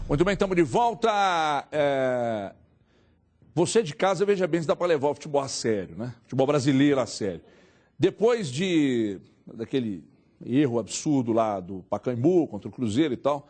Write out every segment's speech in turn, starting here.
Muito bem, estamos de volta. Você de casa, veja bem, se dá para levar o futebol a sério, né? Futebol brasileiro a sério. Depois daquele erro absurdo lá do Pacaembu contra o Cruzeiro e tal,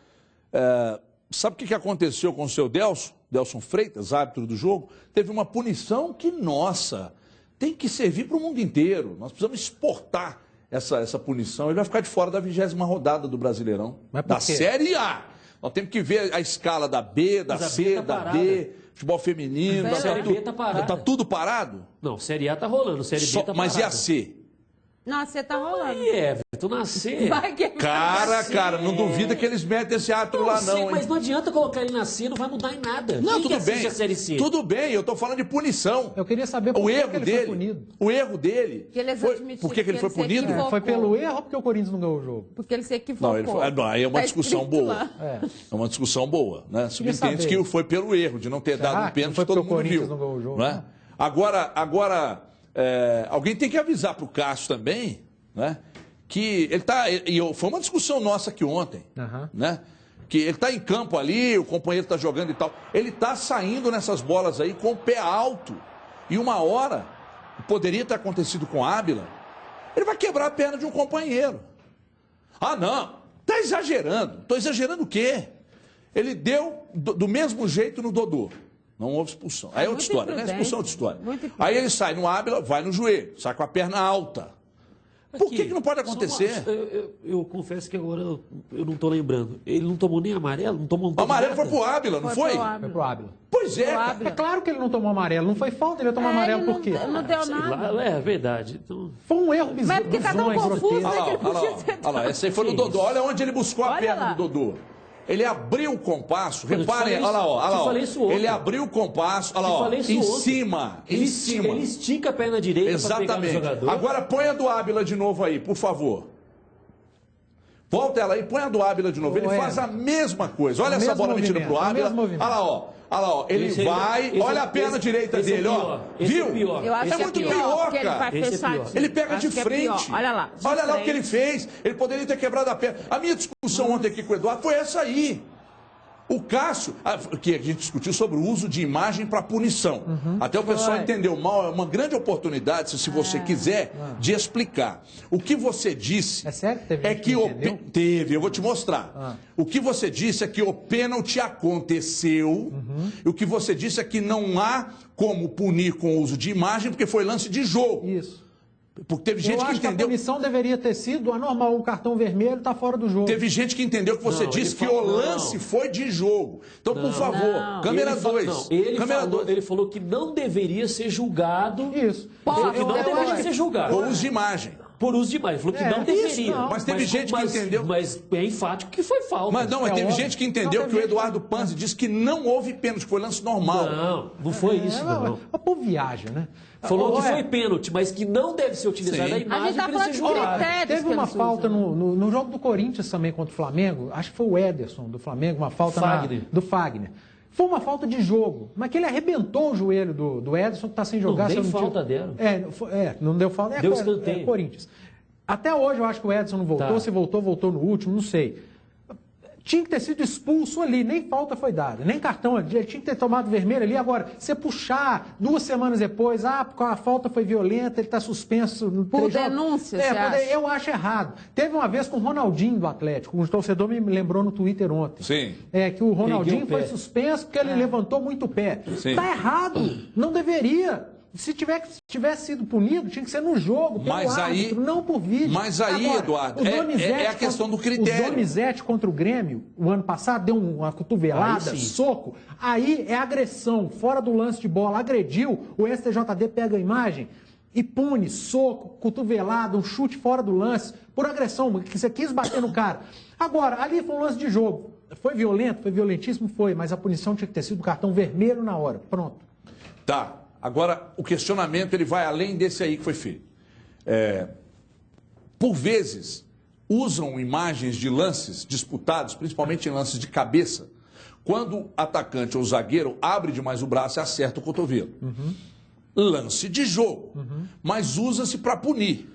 sabe o que aconteceu com o seu Delson Freitas, árbitro do jogo? Teve uma punição que, nossa, tem que servir para o mundo inteiro. Nós precisamos exportar essa punição. Ele vai ficar de fora da 20ª rodada do Brasileirão, da Série A. Nós temos que ver a escala da B, da C, da D, futebol feminino. Série B tá parada. Tá tudo parado? Não, Série A tá rolando, Série B tá parada. Mas e a C? Não, você tá rolando. Aí, Everton, na C. Cara, não duvida que eles metem esse árbitro lá, não. Mas não adianta colocar ele na C, não vai mudar em nada. Não, Quem tudo bem. A Série C? Tudo bem, eu tô falando de punição. Eu queria saber por que ele foi punido. O erro dele. Que eles admitiram Por que ele foi punido? Foi pelo erro ou porque o Corinthians não ganhou o jogo? Porque ele se equivocou. Aí é uma discussão boa. É uma discussão boa, né? Subentende que foi pelo erro de não ter dado um pênalti que todo mundo viu. Não ganhou o jogo, né? Agora, alguém tem que avisar pro Cássio também, né? Que ele tá. Foi uma discussão nossa aqui ontem, né? Que ele tá em campo ali, o companheiro tá jogando e tal. Ele tá saindo nessas bolas aí com o pé alto. E uma hora, poderia ter acontecido com a Ábila, ele vai quebrar a perna de um companheiro. Ah, não, tá exagerando. Tô exagerando o quê? Ele deu do mesmo jeito no Dodô. Não houve expulsão. Aí é outra história, né? Expulsão é outra história. Aí ele sai no Ábila, vai no joelho, sai com a perna alta. Por que não pode acontecer? Eu confesso que agora eu não estou lembrando. Ele não tomou nem amarelo? Não tomou o amarelo foi pro Ábila, não foi? Foi pro Ábila. Pois é. É claro que ele não tomou amarelo. Não foi falta, ele ia tomar amarelo por quê? Não deu nada. É verdade. Então... Foi um erro bizarro. Mas porque cada um confuso, né? Olha lá, esse aí foi no Dodô. Olha onde ele buscou a perna do Dodô. Ele abriu o compasso, reparem, olha lá, ele abriu o compasso, olha lá, em cima. Ele estica a perna direita. Exatamente. Pra pegar o jogador. Agora põe a do Ábila de novo aí, por favor. Volta ela aí, põe a do Ábila de novo. Ele faz a mesma coisa. Olha essa bola metida pro Ábila. Olha lá, ó. Ele vai, olha a perna direita dele, ó. Viu? Eu acho é muito pior, cara. Ele vai fechar. Ele pega de frente. Olha lá. Olha lá o que ele fez. Ele poderia ter quebrado a perna. A minha discussão ontem aqui com o Eduardo foi essa aí. O Cássio, que a gente discutiu sobre o uso de imagem para punição. Até o pessoal entendeu mal, é uma grande oportunidade, se você quiser, de explicar. O que você disse teve, eu vou te mostrar. O que você disse é que o pênalti aconteceu, e o que você disse é que não há como punir com o uso de imagem, porque foi lance de jogo. Isso. Porque teve gente que entendeu. A punição deveria ter sido anormal, um cartão vermelho está fora do jogo. Teve gente que entendeu que você disse que o lance foi de jogo. Então, por favor, câmera 2. Ele falou que não deveria ser julgado. Isso. Que não deveria ser julgado. Por uso de imagem. Por uso de imagem. Ele falou que não deveria. Mas teve gente que entendeu. Mas é enfático que foi falta. Mas teve gente que entendeu que o Eduardo Panzi disse que não houve pênalti, que foi lance normal. Não foi isso, não. A povo viaja, né? Falou que foi pênalti, mas que não deve ser utilizada a imagem para ser julgado. Teve uma falta no jogo do Corinthians também contra o Flamengo, acho que foi o Ederson do Flamengo, uma falta do Fagner. Foi uma falta de jogo, mas que ele arrebentou o joelho do Ederson, que está sem jogar. Não deu falta dele. Não deu falta. Deu escanteio. Corinthians. Até hoje eu acho que o Ederson não voltou, se voltou no último, não sei. Tinha que ter sido expulso ali, nem falta foi dada, nem cartão, ele tinha que ter tomado vermelho ali. Agora, você puxar 2 semanas depois, porque a falta foi violenta, ele está suspenso. Por denúncia, eu acho errado. Teve uma vez com o Ronaldinho do Atlético, um torcedor me lembrou no Twitter ontem. Sim. Que o Ronaldinho foi suspenso porque ele levantou muito o pé. Está errado, não deveria. Se tivesse sido punido, tinha que ser no jogo, pelo árbitro, não por vídeo. Mas aí, agora, Eduardo, é a questão do critério. O Donizete contra o Grêmio, o ano passado, deu uma cotovelada, soco. Aí é agressão, fora do lance de bola, agrediu, o STJD pega a imagem e pune, soco, cotovelada, um chute fora do lance, por agressão, que você quis bater no cara. Agora, ali foi um lance de jogo. Foi violento, foi violentíssimo, foi, mas a punição tinha que ter sido cartão vermelho na hora. Pronto. Tá. Agora, o questionamento ele vai além desse aí que foi feito. Por vezes, usam imagens de lances disputados, principalmente em lances de cabeça, quando o atacante ou o zagueiro abre demais o braço e acerta o cotovelo. Lance de jogo, mas usa-se para punir.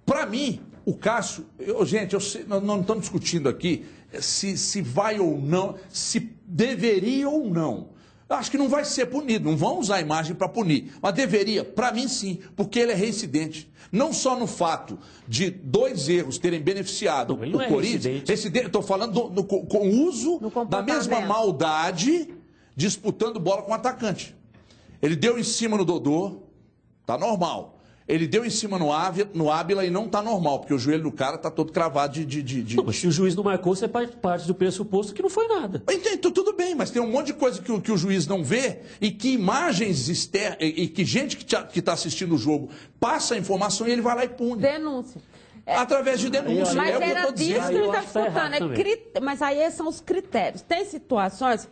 Para mim, O Cássio, gente, eu sei, nós não estamos discutindo aqui se vai ou não, se deveria ou não. Eu acho que não vai ser punido, não vão usar a imagem para punir. Mas deveria, para mim sim, porque ele é reincidente. Não só no fato de 2 erros terem beneficiado o Corinthians, estou falando com o uso da mesma maldade, disputando bola com o atacante. Ele deu em cima no Dodô, tá normal. Ele deu em cima no Ábila e não tá normal, porque o joelho do cara tá todo cravado de... Não, mas se o juiz não marcou, você parte do pressuposto que não foi nada. Então, tudo bem, mas tem um monte de coisa que o juiz não vê e que imagens externas, e que gente que está assistindo o jogo passa a informação e ele vai lá e pune. Denúncia. Através de denúncia. Mas é o que eu era tô disso dizendo. que ele está disputando. Mas aí são os critérios. Tem situações...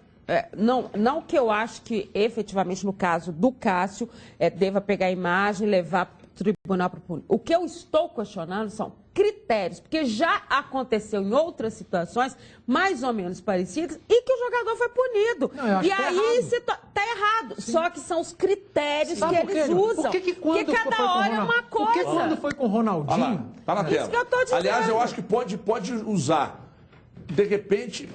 não que eu acho que, efetivamente, no caso do Cássio, deva pegar a imagem e levar para o tribunal para punir. O que eu estou questionando são critérios, porque já aconteceu em outras situações mais ou menos parecidas e que o jogador foi punido. Não, e aí está errado. Sim. Só que são os critérios que eles usam. Porque cada hora é uma coisa. Porque quando foi com o Ronaldinho... Olha lá, tá na tela. Isso que eu tô dizendo. Aliás, eu acho que pode usar, de repente...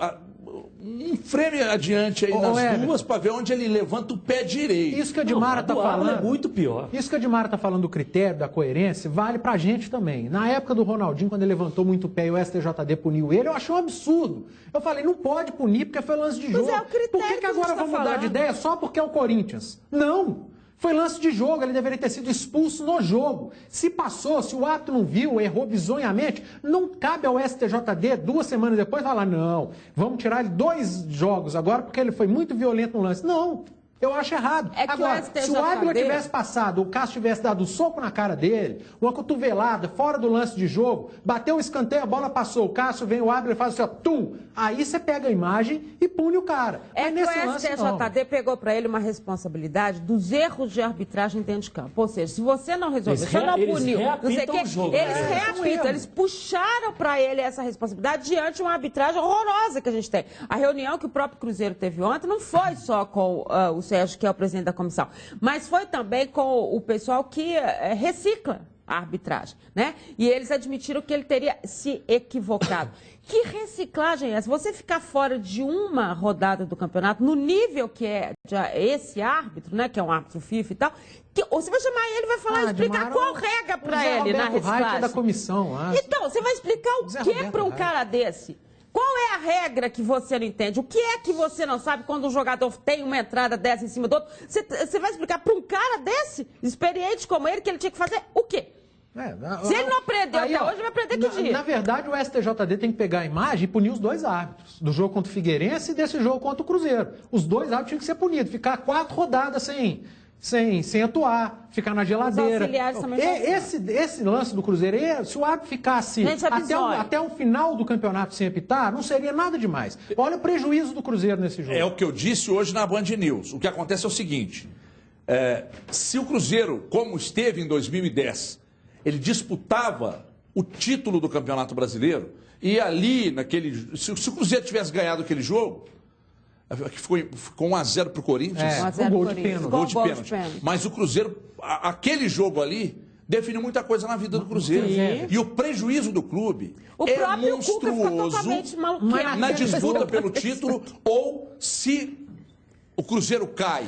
um frame adiante aí nas duas para ver onde ele levanta o pé direito. Isso que a Edmara está falando é muito pior. Isso que a Edmara está falando do critério, da coerência, vale pra gente também. Na época do Ronaldinho, quando ele levantou muito o pé e o STJD puniu ele, eu achei um absurdo. Eu falei, não pode punir porque foi lance de jogo. Mas é o critério Por que agora vão mudar de ideia só porque é o Corinthians? Não! Foi lance de jogo, ele deveria ter sido expulso no jogo. Se passou, se o árbitro não viu, errou bizonhamente, não cabe ao STJD, 2 semanas depois, falar, não, vamos tirar ele 2 jogos agora porque ele foi muito violento no lance. Não, eu acho errado. É que agora, se o Ábila tivesse passado, o Cássio tivesse dado um soco na cara dele, uma cotovelada, fora do lance de jogo, bateu o escanteio, a bola passou, o Cássio vem, o Ábila e faz assim, ó, tum, aí você pega a imagem e pune o cara. É mas que o STJD pegou para ele uma responsabilidade dos erros de arbitragem dentro de campo. Ou seja, se você não resolveu, você não puniu, não sei o quê, eles reapitam, eles puxaram para ele essa responsabilidade diante de uma arbitragem horrorosa que a gente tem. A reunião que o próprio Cruzeiro teve ontem não foi só com o Sérgio, que é o presidente da comissão, mas foi também com o pessoal que recicla a arbitragem, né? E eles admitiram que ele teria se equivocado. Que reciclagem é essa? Você ficar fora de uma rodada do campeonato, no nível que é esse árbitro, né? Que é um árbitro FIFA e tal, ou você vai chamar ele e vai falar, explicar qual regra para ele na reciclagem. Da comissão, então, você vai explicar o que para um cara desse? Qual é a regra que você não entende? O que é que você não sabe quando um jogador tem uma entrada dessa em cima do outro? Você vai explicar para um cara desse, experiente como ele, que ele tinha que fazer o quê? Se ele não aprendeu até hoje, vai aprender que dia? Na verdade, o STJD tem que pegar a imagem e punir os 2 árbitros. Do jogo contra o Figueirense e desse jogo contra o Cruzeiro. Os 2 árbitros tinham que ser punidos. Ficar 4 rodadas sem atuar, ficar na geladeira. Esse lance do Cruzeiro, se o árbitro ficasse até o final do campeonato sem apitar, não seria nada demais. Olha o prejuízo do Cruzeiro nesse jogo. É o que eu disse hoje na Band News. O que acontece é o seguinte, se o Cruzeiro, como esteve em 2010, ele disputava o título do Campeonato Brasileiro, e ali, se o Cruzeiro tivesse ganhado aquele jogo, que ficou 1-0 para o Corinthians. Um gol de pênalti. Mas o Cruzeiro, aquele jogo ali, definiu muita coisa na vida do Cruzeiro. Sim. E o prejuízo do clube é monstruoso na disputa pelo título, ou se o Cruzeiro cai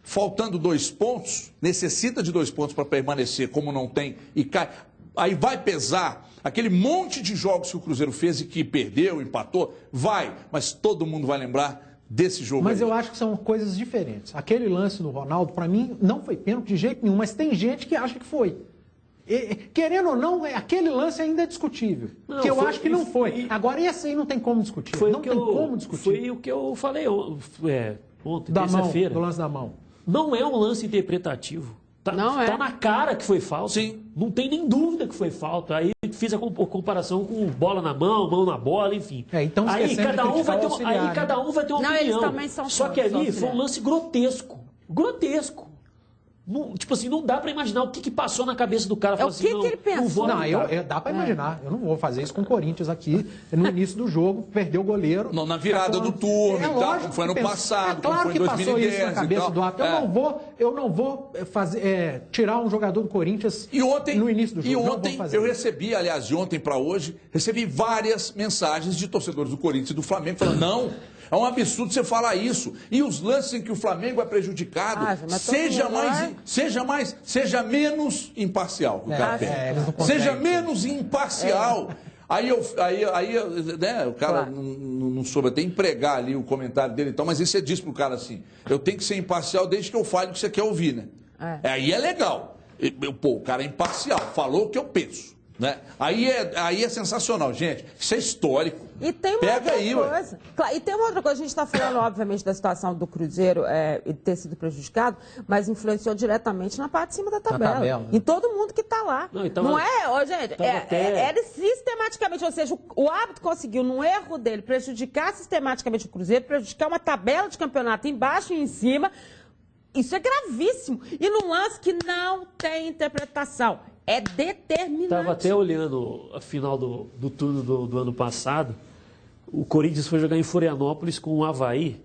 faltando 2 pontos, necessita de 2 pontos para permanecer, como não tem, e cai. Aí vai pesar aquele monte de jogos que o Cruzeiro fez e que perdeu, empatou, mas todo mundo vai lembrar desse jogo. Mas eu acho que são coisas diferentes. Aquele lance do Ronaldo, para mim, não foi pênalti de jeito nenhum, mas tem gente que acha que foi. Querendo ou não, aquele lance ainda é discutível. Que eu acho que não foi. Agora, esse aí não tem como discutir. Não tem como discutir. Foi o que eu falei ontem, terça-feira. Do lance da mão. Não é um lance interpretativo. Tá na cara que foi falta. Sim. Não tem nem dúvida que foi falta. Aí fiz a comparação com bola na mão na bola, enfim. Então aí cada um vai ter uma, opinião. Eles também são Só que ali foi um lance grotesco. Grotesco. Tipo assim, não dá para imaginar o que passou na cabeça do cara. O que ele pensou? Não, dá para imaginar. Eu não vou fazer isso com o Corinthians aqui. No início do jogo, perdeu o goleiro. Não, na virada do turno, como foi no passado, claro que passou isso na cabeça do árbitro. Eu não vou tirar um jogador do Corinthians no início do jogo. E ontem, eu recebi, aliás, de ontem para hoje, recebi várias mensagens de torcedores do Corinthians e do Flamengo falando, não, é um absurdo você falar isso. E os lances em que o Flamengo é prejudicado, seja menos imparcial. Seja menos imparcial. Aí né, o cara não soube até empregar ali o comentário dele, então, mas aí você diz pro cara assim, eu tenho que ser imparcial desde que eu fale o que você quer ouvir, né? Aí é legal. O cara é imparcial, falou o que eu penso. Né? Aí é sensacional, gente. Isso é histórico. E tem uma outra coisa. E tem uma outra coisa. A gente está falando, obviamente, da situação do Cruzeiro ter sido prejudicado, mas influenciou diretamente na parte de cima da tabela. Em todo mundo que está lá. Não é, gente? Ele sistematicamente, ou seja, o árbitro conseguiu, num erro dele, prejudicar sistematicamente o Cruzeiro, prejudicar uma tabela de campeonato embaixo e em cima. Isso é gravíssimo. E num lance que não tem interpretação. É determinante. Estava até olhando a final do turno do ano passado. O Corinthians foi jogar em Florianópolis com o Avaí.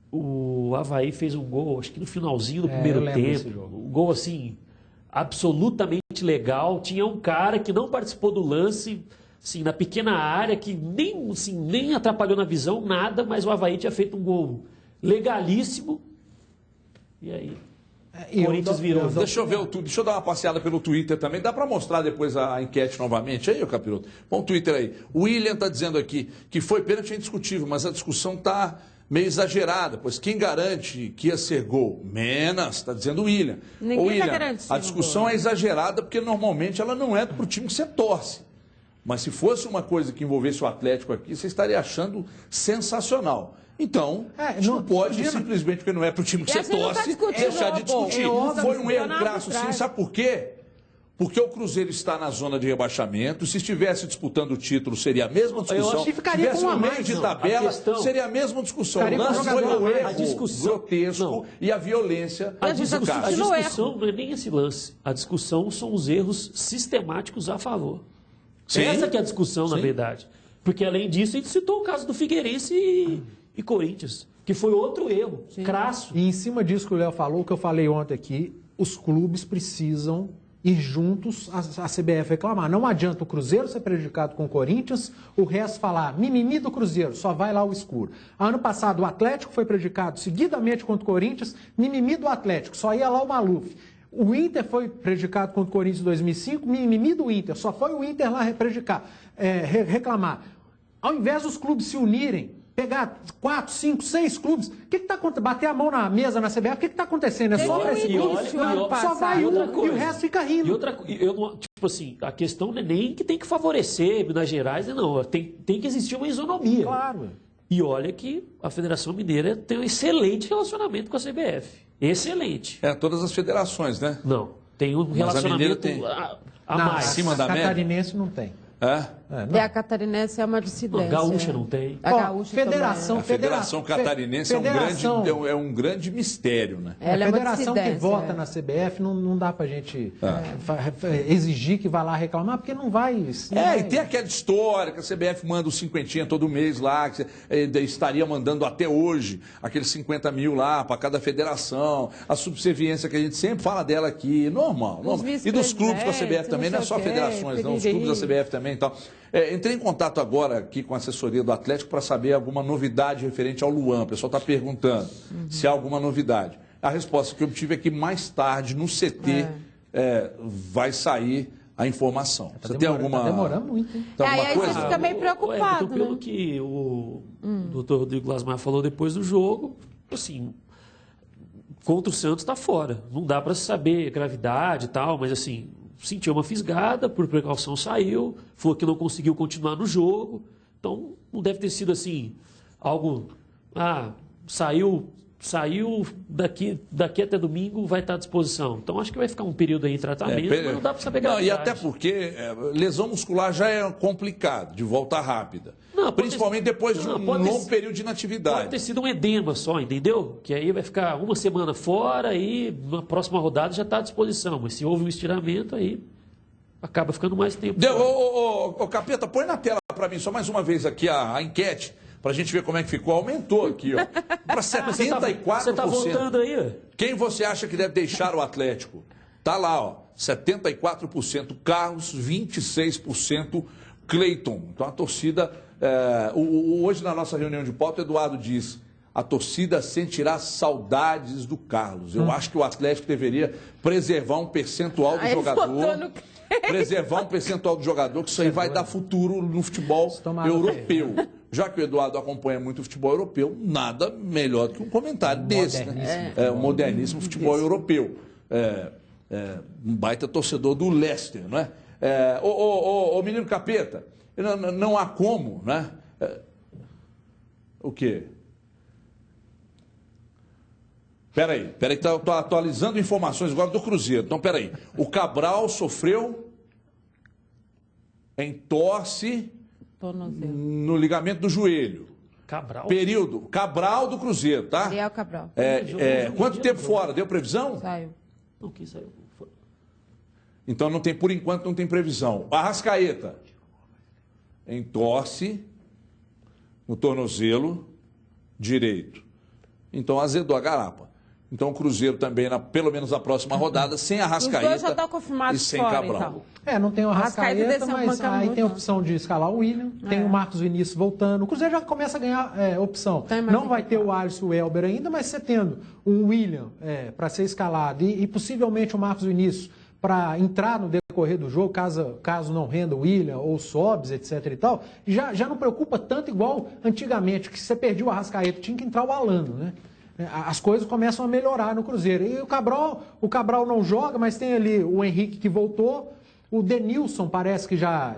O Avaí fez um gol, acho que no finalzinho do primeiro tempo. Um gol, assim, absolutamente legal. Tinha um cara que não participou do lance, assim, na pequena área, que nem atrapalhou na visão, nada, mas o Avaí tinha feito um gol legalíssimo. E aí... Corinthians virou. Deixa eu dar uma passeada pelo Twitter também. Dá para mostrar depois a enquete novamente aí, ô Capiroto? Põe o Twitter aí. O William está dizendo aqui que foi pênalti indiscutível, mas a discussão está meio exagerada, pois quem garante que ia ser gol? Menos, está dizendo o William. Ninguém está garantindo. A discussão é exagerada porque normalmente ela não é para o time que você torce. Mas se fosse uma coisa que envolvesse o Atlético aqui, você estaria achando sensacional. Então, não pode simplesmente, porque não é para o time que você torce, deixar de discutir. Foi um erro crasso, sim. Sabe por quê? Porque o Cruzeiro está na zona de rebaixamento. Se estivesse disputando o título, seria a mesma discussão. Eu acho que ficaria com no meio de tabela, seria a mesma discussão. O lance foi o erro grotesco e a violência. A discussão não é nem esse lance. A discussão são os erros sistemáticos a favor. Sim. Essa que é a discussão, na verdade. Porque, além disso, a gente citou o caso do Figueirense e Corinthians, que foi outro erro, crasso. E em cima disso que o Léo falou, que eu falei ontem aqui, os clubes precisam ir juntos à CBF reclamar. Não adianta o Cruzeiro ser prejudicado com o Corinthians, o resto falar mimimi do Cruzeiro, só vai lá o escuro. Ano passado o Atlético foi prejudicado seguidamente contra o Corinthians, mimimi do Atlético, só ia lá o Maluf. O Inter foi prejudicado contra o Corinthians em 2005, mimimi do Inter, só foi o Inter lá reclamar. Ao invés dos clubes se unirem, pegar 4, 5, 6 clubes, o que está acontecendo? Bater a mão na mesa na CBF, o que está acontecendo? É só para esse clube, só vai um e o resto fica rindo. E outra coisa, tipo assim, a questão não é nem que tem que favorecer Minas Gerais, não. Tem que existir uma isonomia. Claro. E olha que a Federação Mineira tem um excelente relacionamento com a CBF. Excelente. Todas as federações, né? Não. Tem um relacionamento a mais. Acima da média? A catarinense não tem. A catarinense é uma dissidência. A gaúcha não tem. A gaúcha a Federação Catarinense é um grande mistério, né? Ela a federação que vota na CBF não dá pra gente exigir que vá lá reclamar, porque não vai... E tem aquela história que a CBF manda os 50 todo mês lá, que estaria mandando até hoje aqueles 50 mil lá para cada federação, a subserviência que a gente sempre fala dela aqui, normal. E dos clubes com a CBF também, não é só federações, não, os clubes da CBF também. Então, entrei em contato agora aqui com a assessoria do Atlético para saber alguma novidade referente ao Luan. O pessoal está perguntando se há alguma novidade. A resposta que eu obtive é que mais tarde, no CT, vai sair a informação. Você tem alguma... Está demorando muito, hein? Aí você fica meio preocupado, pelo que o doutor Rodrigo Glasmar falou depois do jogo, assim, contra o Santos está fora. Não dá para saber gravidade e tal, mas assim... Sentiu uma fisgada, por precaução saiu, falou que não conseguiu continuar no jogo. Então, não deve ter sido assim, algo... saiu saiu, daqui até domingo vai estar à disposição. Então, acho que vai ficar um período aí em tratamento, mas não dá para saber gravidade. E até porque lesão muscular já é complicado, de volta rápida. Principalmente depois de um longo período de inatividade. Pode ter sido um edema só, entendeu? Que aí vai ficar uma semana fora e na próxima rodada já está à disposição. Mas se houve um estiramento, aí acaba ficando mais tempo. Capeta, põe na tela para mim só mais uma vez aqui a enquete, para a gente ver como é que ficou. Aumentou aqui, ó, para 74%. Você está voltando aí? Quem você acha que deve deixar o Atlético? Tá lá, ó, 74% Carlos, 26% Cleiton. Então a torcida... hoje na nossa reunião de pauta, o Eduardo diz: a torcida sentirá saudades do Carlos. Eu acho que o Atlético deveria preservar um percentual do jogador. Preservar um percentual do jogador, que isso aí vai dar futuro no futebol europeu. Já que o Eduardo acompanha muito o futebol europeu, nada melhor do que um comentário desse, né? Um moderníssimo futebol europeu. Um baita torcedor do Leicester, não é? Menino Capeta, não há como, né? O quê? Peraí, que estou atualizando informações agora do Cruzeiro. Então, peraí. O Cabral sofreu entorse no ligamento do joelho. Cabral? Período. Cabral do Cruzeiro, tá? Ariel Cabral. Quanto tempo fora? Deu previsão? Saiu. Não, quem saiu? Então, não tem, por enquanto, não tem previsão. Arrascaeta. Entorse no tornozelo direito. Então, azedou a garapa. Então, o Cruzeiro também, pelo menos na próxima rodada, sem Arrascaeta já tá confirmado e sem fora, Cabral. então. Não tem o Arrascaeta, mas aí tem a opção de escalar o William, tem o Marcos Vinícius voltando. O Cruzeiro já começa a ganhar opção. Não vai ter o Alisson e o Elber ainda, mas você tendo um William para ser escalado e possivelmente o Marcos Vinícius para entrar no decorrer do jogo, caso não renda o William ou o Sobs, etc e tal, já não preocupa tanto igual antigamente, que você perdia o Arrascaeta, tinha que entrar o Alano, né? As coisas começam a melhorar no Cruzeiro. E o Cabral não joga, mas tem ali o Henrique que voltou, o Denilson parece que já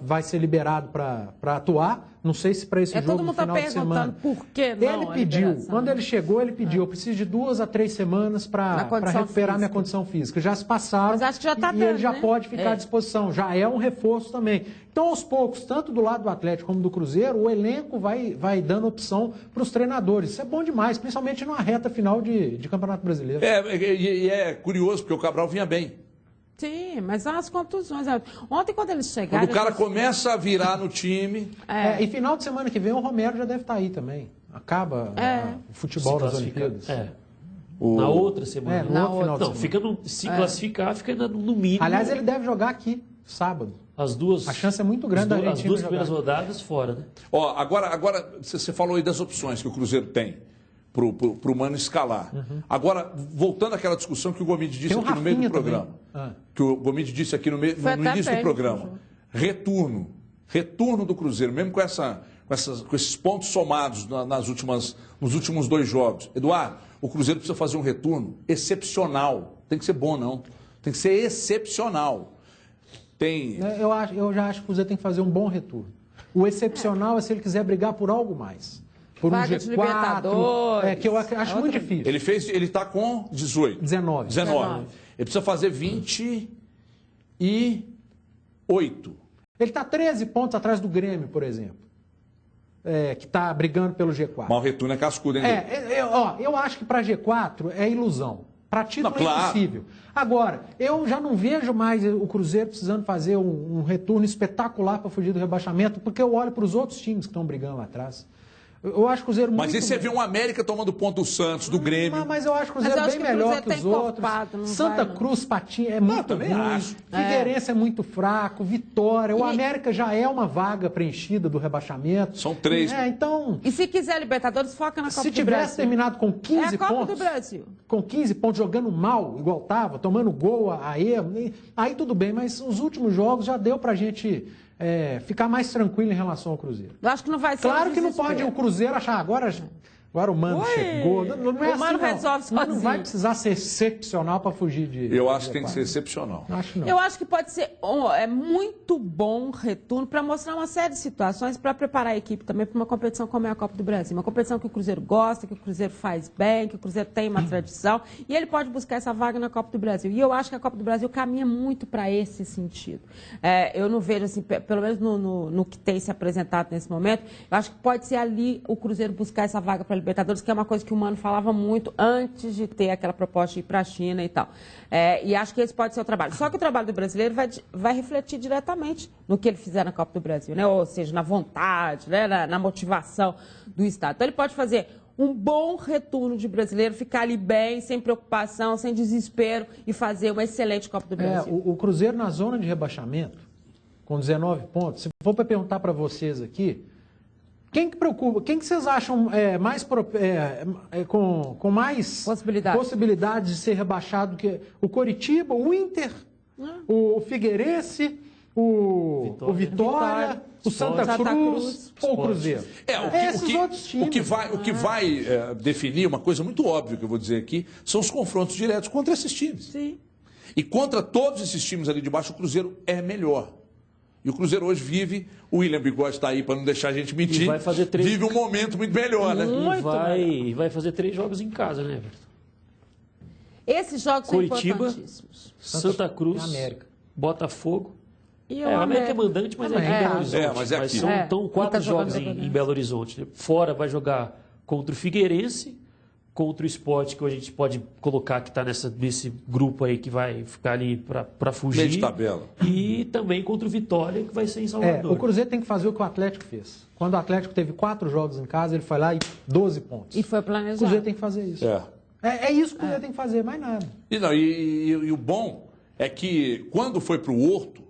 vai ser liberado para atuar. Não sei se para esse jogo no final de semana. Por que não? Ele pediu, quando ele chegou, eu preciso de 2 a 3 semanas para recuperar minha condição física. Já se passaram. Mas acho que já tá e ele já pode ficar à disposição. Já é um reforço também. Então, aos poucos, tanto do lado do Atlético como do Cruzeiro, o elenco vai dando opção para os treinadores. Isso é bom demais, principalmente numa reta final de Campeonato Brasileiro. É curioso, porque o Cabral vinha bem. Sim, mas são as contusões. Ontem, quando eles chegaram... Quando o cara começa a virar no time... E final de semana que vem o Romero já deve estar aí também. Acaba o futebol das Olimpíadas. Na outra semana. Final de semana. Se classificar, fica no mínimo... Aliás, ele deve jogar aqui, sábado. A chance é muito grande da Argentina as duas primeiras rodadas fora, né? Agora, você falou aí das opções que o Cruzeiro tem para o Mano escalar. Agora, voltando àquela discussão que o Gomide disse aqui no meio do programa. Que o Gomide disse aqui no início do programa. Retorno do Cruzeiro, mesmo com esses pontos somados nos últimos 2 jogos. Eduardo, o Cruzeiro precisa fazer um retorno excepcional. Tem que ser bom, não. Tem que ser excepcional. Eu já acho que o Cruzeiro tem que fazer um bom retorno. O excepcional é se ele quiser brigar por algo mais. Por um G4, de Libertadores, que eu acho muito difícil. Ele está com 18. 19. Ele precisa fazer 28. Ele está 13 pontos atrás do Grêmio, por exemplo. Que está brigando pelo G4. Mas o retorno é cascudo, hein? Eu acho que para G4 é ilusão. Para título é impossível. Agora, eu já não vejo mais o Cruzeiro precisando fazer um retorno espetacular para fugir do rebaixamento, porque eu olho para os outros times que estão brigando lá atrás. Eu acho o Cruzeiro muito... Mas aí você vê um América tomando ponto do Santos, do Grêmio. Mas eu acho o Cruzeiro bem melhor que os outros. Santa Cruz, Patinha, é muito ruim. Acho. Figueirense é muito fraco. Vitória. O América já é uma vaga preenchida do rebaixamento. São 3. Então... E se quiser Libertadores, foca na Copa do Brasil. Se tivesse terminado com 15 pontos... É a Copa do Brasil. Com 15 pontos, jogando mal, igual estava, tomando gol a erro, aí tudo bem. Mas os últimos jogos já deu pra gente... ficar mais tranquilo em relação ao Cruzeiro. Eu acho que não vai ser. Claro que não pode o Cruzeiro achar agora Agora o Mano chegou. Não é o Mano assim, resolve sozinho. Mas não vai precisar ser excepcional para fugir de... Eu acho que tem que ser excepcional. Acho não. Eu acho que pode ser muito bom retorno para mostrar uma série de situações para preparar a equipe também para uma competição como é a Copa do Brasil. Uma competição que o Cruzeiro gosta, que o Cruzeiro faz bem, que o Cruzeiro tem uma tradição. E ele pode buscar essa vaga na Copa do Brasil. E eu acho que a Copa do Brasil caminha muito para esse sentido. Eu não vejo, assim, pelo menos no que tem se apresentado nesse momento, eu acho que pode ser ali o Cruzeiro buscar essa vaga para a Libertadores, que é uma coisa que o Mano falava muito antes de ter aquela proposta de ir para a China e tal. E acho que esse pode ser o trabalho. Só que o trabalho do brasileiro vai refletir diretamente no que ele fizer na Copa do Brasil, né? Ou seja, na vontade, né? na motivação do Estado. Então, ele pode fazer um bom retorno de brasileiro, ficar ali bem, sem preocupação, sem desespero e fazer uma excelente Copa do Brasil. O Cruzeiro na zona de rebaixamento, com 19 pontos, se for para perguntar para vocês aqui, quem que preocupa? Quem que vocês acham com mais possibilidades de ser rebaixado que o Coritiba, o Inter, o Figueirense, o Vitória, o Santa Cruz ou o Cruzeiro? Esses outros times. O que vai definir uma coisa muito óbvia que eu vou dizer aqui são os confrontos diretos contra esses times. Sim. E contra todos esses times ali de baixo, o Cruzeiro é melhor. E o Cruzeiro hoje vive, o William Bigode está aí para não deixar a gente mentir, vai fazer vive um momento muito melhor, né? E vai fazer 3 jogos em casa, né, Everton? Esses jogos Coritiba, são importantíssimos. Santa Cruz, América. Botafogo. E o América é mandante, mas é aqui em Belo Horizonte. Mas é aqui. São 4 jogos em Belo Horizonte. Fora vai jogar contra o Figueirense, contra o Sport, que a gente pode colocar que está nesse grupo aí que vai ficar ali para fugir. Meio de tabela. E também contra o Vitória, que vai ser em Salvador. O Cruzeiro tem que fazer o que o Atlético fez. Quando o Atlético teve 4 jogos em casa, ele foi lá e 12 pontos. E foi planejado. O Cruzeiro tem que fazer isso. É isso que o Cruzeiro tem que fazer, mais nada. E o bom é que quando foi para o Horto,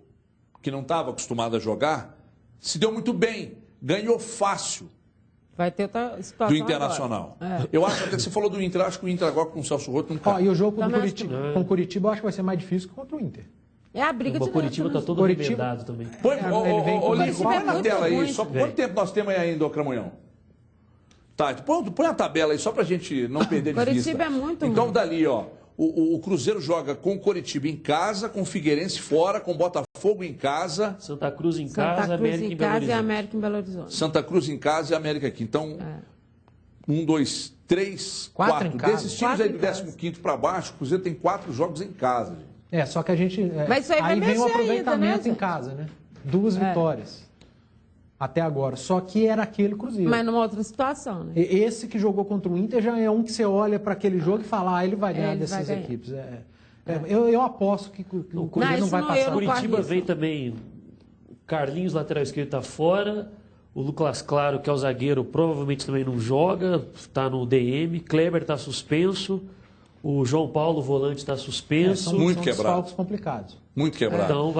que não estava acostumado a jogar, se deu muito bem, ganhou fácil. Vai ter outra situação do Internacional. Eu acho até que você falou do Inter, acho que o Inter agora com o Celso Roth não cai. E o jogo com o Curitiba eu acho que vai ser mais difícil que contra o Inter. É a briga de O Curitiba está todo remendado também. Lico, põe na tela aí, só quanto tempo nós temos aí ainda, Cramunhão? Tá, põe a tabela aí, só pra gente não perder de vista. Curitiba é muito Então, ruim. dali, o Cruzeiro joga com o Coritiba em casa, com o Figueirense fora, com o Botafogo em casa. Santa Cruz em casa, América em Belo Horizonte. E América em Belo Horizonte. Santa Cruz em casa e América aqui. Então, 1, 2, 3, 4. Desses times aí do 15º para baixo, o Cruzeiro tem 4 jogos em casa. Gente. Só que a gente... Mas isso aí vem o aproveitamento ainda, né, em casa, né? 2 vitórias. Até agora. Só que era aquele Cruzeiro. Mas numa outra situação, né? Esse que jogou contra o Inter já é um que você olha para aquele jogo e fala, ele vai ganhar dessas equipes. Eu aposto que o Cruzeiro não vai passar. O Curitiba vem também, o Carlinhos, lateral esquerdo, está fora. O Lucas Claro, que é o zagueiro, provavelmente também não joga, está no DM. Kleber está suspenso. O João Paulo, volante, está suspenso. Muito são quebrado. desfalques complicados. Muito quebrado. Então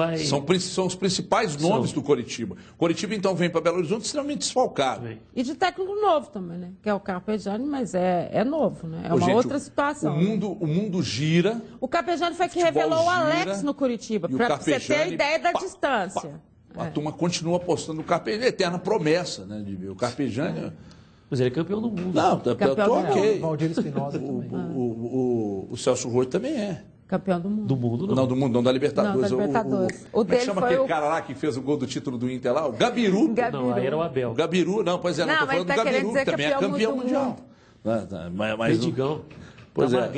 São os principais nomes do Coritiba. Coritiba, então, vem para Belo Horizonte extremamente desfalcado. E de técnico novo também, né? Que é o Carpegiani, mas é novo, né? É uma outra situação. O mundo gira. O Carpegiani foi que revelou o Alex no Curitiba, para você ter a ideia da distância. A turma continua apostando no Carpegiani, eterna promessa, né? De ver o Carpegiani. Mas ele é campeão do mundo. Não, ok. O Valdir Espinosa também. O Celso Roth também é. Campeão do mundo. Do mundo, não. Não, do mundo, não, da Libertadores. Não, da Libertadores. Como é que chama aquele cara lá que fez o gol do título do Inter lá? O Gabiru. Não, aí era o Abel. O Gabiru, não, pois é, não, tô falando do Gabiru, que também é campeão mundial. Perdigão. Pois é.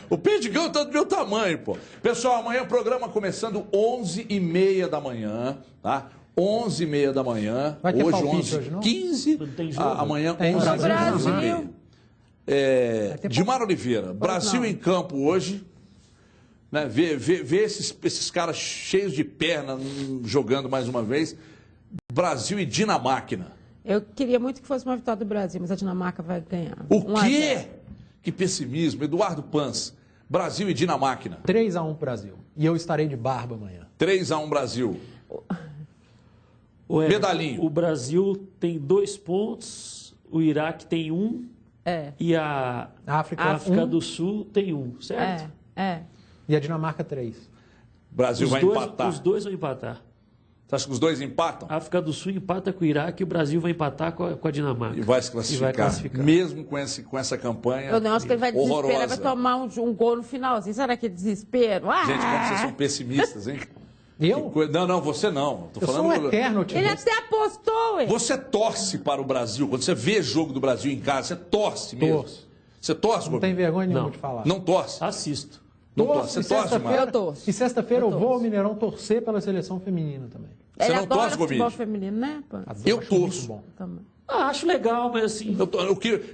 O Perdigão tá do meu tamanho, pô. Pessoal, amanhã o programa começando 11h30 da manhã, tá? 11h30 da manhã. Vai ter hoje, palpite hoje, não? 15. Amanhã, 11h30. Dimar Oliveira, Brasil em campo hoje. Né? Ver esses caras cheios de perna jogando mais uma vez. Brasil e Dinamáquina. Eu queria muito que fosse uma vitória do Brasil, mas a Dinamarca vai ganhar. O quê? Que pessimismo. Eduardo Pans. Brasil e Dinamáquina. 3-1 Brasil. E eu estarei de barba amanhã. 3-1 Brasil. Medalinho. O Brasil tem 2 pontos, o Iraque tem 1 e a África do Sul tem 1, certo? E a Dinamarca 3. Brasil vai empatar. Os dois vão empatar. Você acha que os dois empatam? A África do Sul empata com o Iraque e o Brasil vai empatar com a Dinamarca. E vai se classificar. Mesmo com essa campanha. Eu não acho que ele vai horrorosa. desesperar, vai tomar um gol no finalzinho. Será que é desespero? Gente, como vocês são pessimistas, hein? Eu? Não, você não. Eu sou um eterno otimista. Ele até apostou, hein? Você torce para o Brasil. Quando você vê jogo do Brasil em casa, você torce mesmo. Torço. Você torce, Não tem vergonha nenhuma de falar. Não torce. Assisto. Não torce. Você torce, Mara? Eu torço. E sexta-feira eu vou ao Mineirão torcer pela seleção feminina também. Você Ele não adora torce, futebol Gomide? feminino, né? Eu torço. Acho legal, mas assim...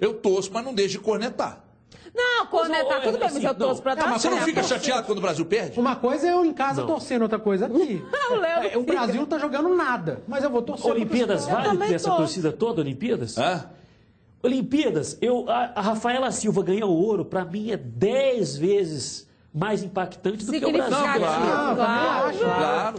Eu torço, mas não deixo de cornetar. Não, cornetar tudo bem, mas eu torço pra dar. Você não fica chateado quando o Brasil perde? Uma coisa é eu em casa torcendo, outra coisa aqui. Não, o Brasil não tá jogando nada, mas eu vou torcer. Olimpíadas vale ter essa torcida toda, Olimpíadas? Olimpíadas, a Rafaela Silva ganhar o ouro, pra mim é 10 vezes mais impactante do que o Brasil.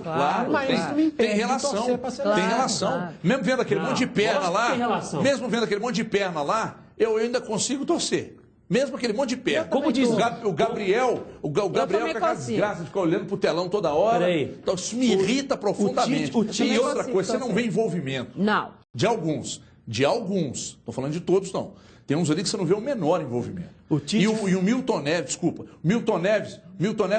Claro. Mas isso me impede tem relação. Tem relação. Claro. Mesmo vendo aquele monte de perna lá, tem relação. mesmo vendo aquele monte de perna lá, eu ainda consigo torcer. Mesmo aquele monte de perna. Como diz o Gabriel, com aquela desgraça de ficar olhando pro telão toda hora. Peraí. Então, isso me irrita profundamente. E outra coisa, você não vê envolvimento. Não. De alguns. Estou falando de todos, não. Tem uns ali que você não vê o menor envolvimento. E o Milton Neves, desculpa. Milton Neves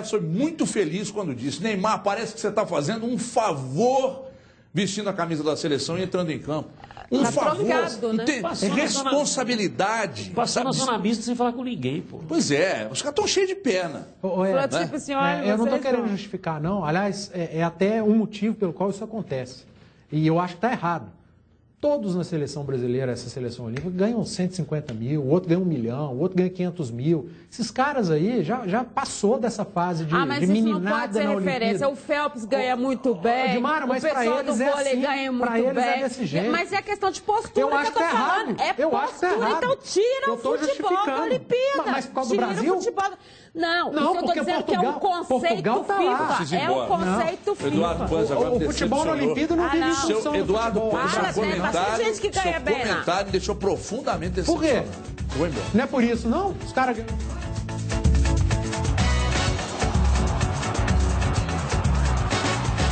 foi muito feliz quando disse: Neymar, parece que você está fazendo um favor vestindo a camisa da seleção e entrando em campo. Um favor. Trocado, né? Tem responsabilidade. Passou na zona mista sem falar com ninguém, pô. Pois é, os caras estão cheios de pena. Tipo assim, olha, eu não estou querendo justificar, não. Aliás, é até um motivo pelo qual isso acontece. E eu acho que está errado. Todos na seleção brasileira, essa seleção olímpica, ganham 150 mil, o outro ganha 1 milhão, o outro ganha 500 mil. Esses caras aí já passou dessa fase de mas meninada isso não pode ser referência. O Phelps ganha muito bem, Dilmara, mas o pessoal do vôlei ganha muito bem. É desse jeito. Mas é questão de postura eu acho que eu tô falando. É postura, então tira o futebol da Olimpíada. Mas por causa do Brasil? Não, isso eu tô dizendo que é um conceito FIFA. É um conceito FIFA. Eduardo Paz agora o futebol na Olimpíada não vive instrução. Eduardo Paz, gente que ganha bem, comentário me deixou profundamente decepcionado. Por quê? Não é por isso, não? Os caras...